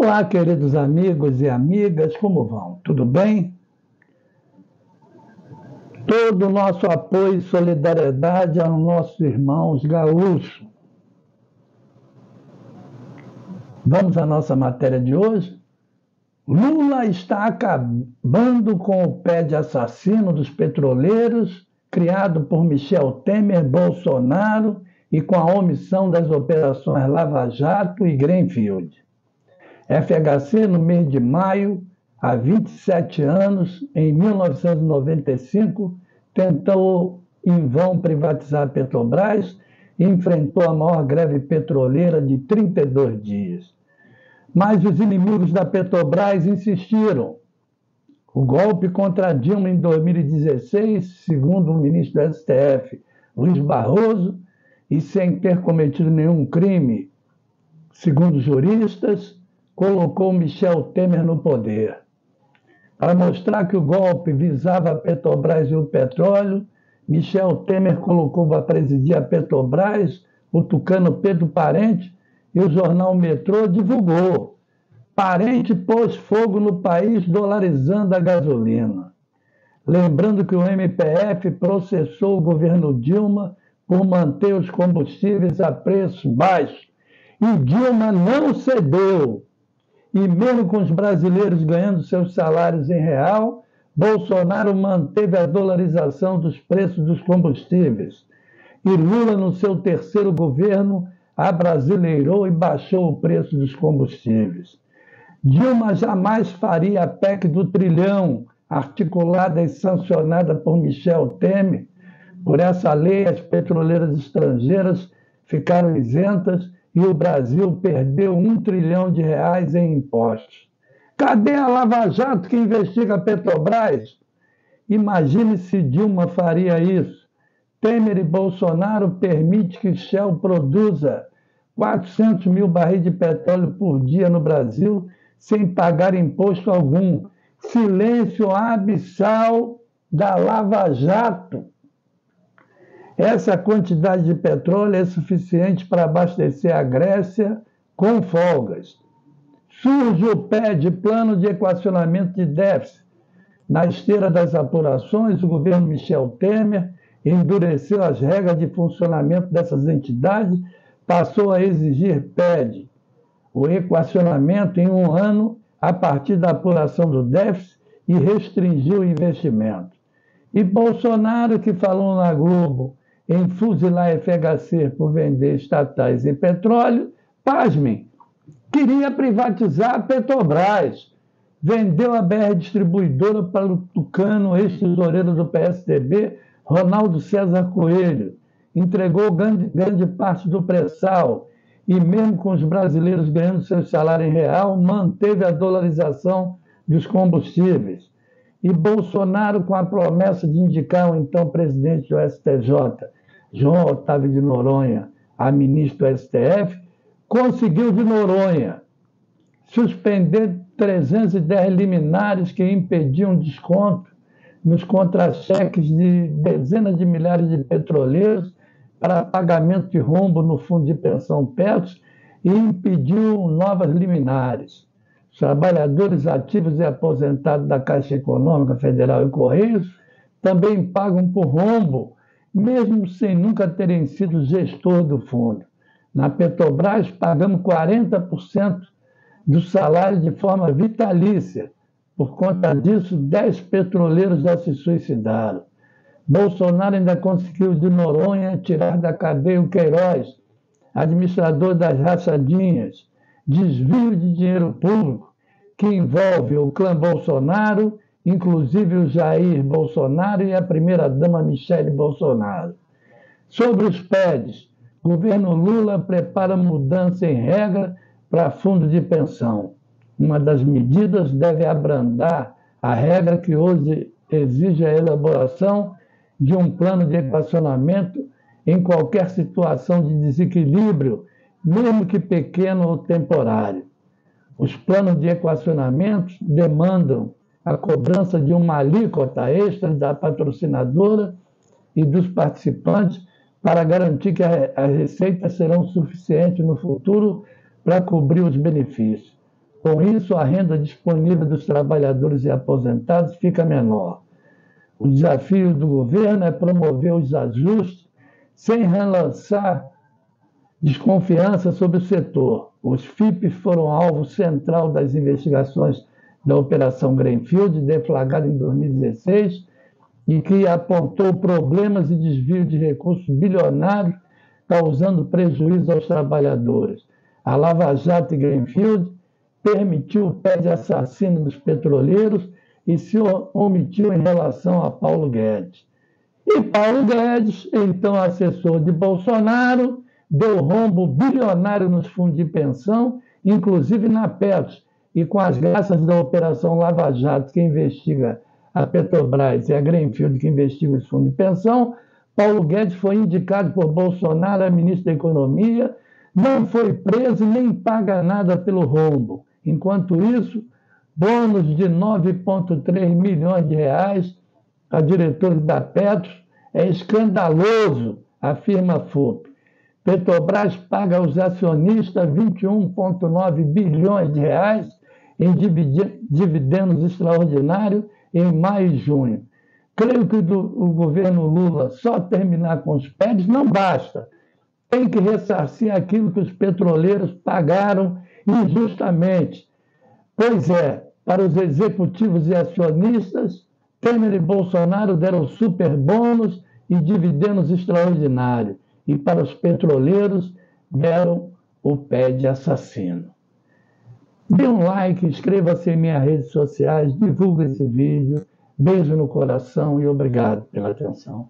Olá, queridos amigos e amigas, como vão? Tudo bem? Todo o nosso apoio e solidariedade aos nossos irmãos gaúchos. Vamos à nossa matéria de hoje? Lula está acabando com o pé de assassino dos petroleiros, criado por Michel Temer, Bolsonaro e com a omissão das operações Lava Jato e Greenfield. FHC, no mês de maio, há 27 anos, em 1995, tentou em vão privatizar a Petrobras e enfrentou a maior greve petroleira de 32 dias. Mas os inimigos da Petrobras insistiram. O golpe contra Dilma em 2016, segundo o ministro do STF, Luiz Barroso, e sem ter cometido nenhum crime, segundo juristas, colocou Michel Temer no poder. Para mostrar que o golpe visava a Petrobras e o petróleo, Michel Temer colocou para presidir a Petrobras o tucano Pedro Parente e o jornal Metrô divulgou. Parente pôs fogo no país dolarizando a gasolina. Lembrando que o MPF processou o governo Dilma por manter os combustíveis a preços baixos. E Dilma não cedeu. E mesmo com os brasileiros ganhando seus salários em real, Bolsonaro manteve a dolarização dos preços dos combustíveis. E Lula, no seu terceiro governo, abrasileirou e baixou o preço dos combustíveis. Dilma jamais faria a PEC do trilhão, articulada e sancionada por Michel Temer. Por essa lei, as petroleiras estrangeiras ficaram isentas e o Brasil perdeu R$1 trilhão em impostos. Cadê a Lava Jato que investiga a Petrobras? Imagine se Dilma faria isso. Temer e Bolsonaro permitem que Shell produza 400 mil barris de petróleo por dia no Brasil sem pagar imposto algum. Silêncio abissal da Lava Jato. Essa quantidade de petróleo é suficiente para abastecer a Grécia com folgas. Surge o PED, Plano de Equacionamento de Déficit. Na esteira das apurações, o governo Michel Temer endureceu as regras de funcionamento dessas entidades, passou a exigir PED, o equacionamento em um ano a partir da apuração do déficit e restringiu o investimento. E Bolsonaro, que falou na Globo em fuzilar FHC por vender estatais e petróleo, pasmem, queria privatizar a Petrobras, vendeu a BR Distribuidora para o tucano ex-tesoureiro do PSDB, Ronaldo César Coelho, entregou grande parte do pré-sal e mesmo com os brasileiros ganhando seu salário em real, manteve a dolarização dos combustíveis. E Bolsonaro, com a promessa de indicar o então presidente do STJ, João Otávio de Noronha, a ministro do STF, conseguiu de Noronha suspender 310 liminares que impediam desconto nos contra-cheques de dezenas de milhares de petroleiros para pagamento de rombo no Fundo de Pensão Petros e impediu novas liminares. Os trabalhadores ativos e aposentados da Caixa Econômica Federal e Correios também pagam por rombo, mesmo sem nunca terem sido gestor do fundo. Na Petrobras, pagamos 40% do salário de forma vitalícia. Por conta disso, 10 petroleiros já se suicidaram. Bolsonaro ainda conseguiu de Noronha tirar da cadeia o Queiroz, administrador das rachadinhas, desvio de dinheiro público que envolve o clã Bolsonaro, inclusive o Jair Bolsonaro e a primeira-dama Michele Bolsonaro. Sobre os PEDs, o governo Lula prepara mudança em regra para fundo de pensão. Uma das medidas deve abrandar a regra que hoje exige a elaboração de um plano de equacionamento em qualquer situação de desequilíbrio, mesmo que pequeno ou temporário. Os planos de equacionamento demandam a cobrança de uma alíquota extra da patrocinadora e dos participantes para garantir que as receitas serão suficientes no futuro para cobrir os benefícios. Com isso, a renda disponível dos trabalhadores e aposentados fica menor. O desafio do governo é promover os ajustes sem relançar desconfiança sobre o setor. Os FIPs foram alvo central das investigações da Operação Greenfield, deflagrada em 2016, e que apontou problemas e desvio de recursos bilionários, causando prejuízo aos trabalhadores. A Lava Jato e Greenfield permitiu o pé de assassino dos petroleiros e se omitiu em relação a Paulo Guedes. E Paulo Guedes, então assessor de Bolsonaro, deu rombo bilionário nos fundos de pensão, inclusive na Petros, e com as graças da Operação Lava Jato, que investiga a Petrobras, e a Greenfield, que investiga os fundos de pensão, Paulo Guedes foi indicado por Bolsonaro a ministro da Economia, não foi preso e nem paga nada pelo rombo. Enquanto isso, bônus de 9,3 milhões de reais a diretores da Petros é escandaloso, afirma a FUP. Petrobras paga aos acionistas 21,9 bilhões de reais em dividendos extraordinários em maio e junho. Creio que o governo Lula só terminar com os PEDs não basta. Tem que ressarcir aquilo que os petroleiros pagaram injustamente. Pois é, para os executivos e acionistas, Temer e Bolsonaro deram super bônus e dividendos extraordinários. E para os petroleiros, deram o PED assassino. Dê um like, inscreva-se em minhas redes sociais, divulgue esse vídeo. Beijo no coração e obrigado pela atenção.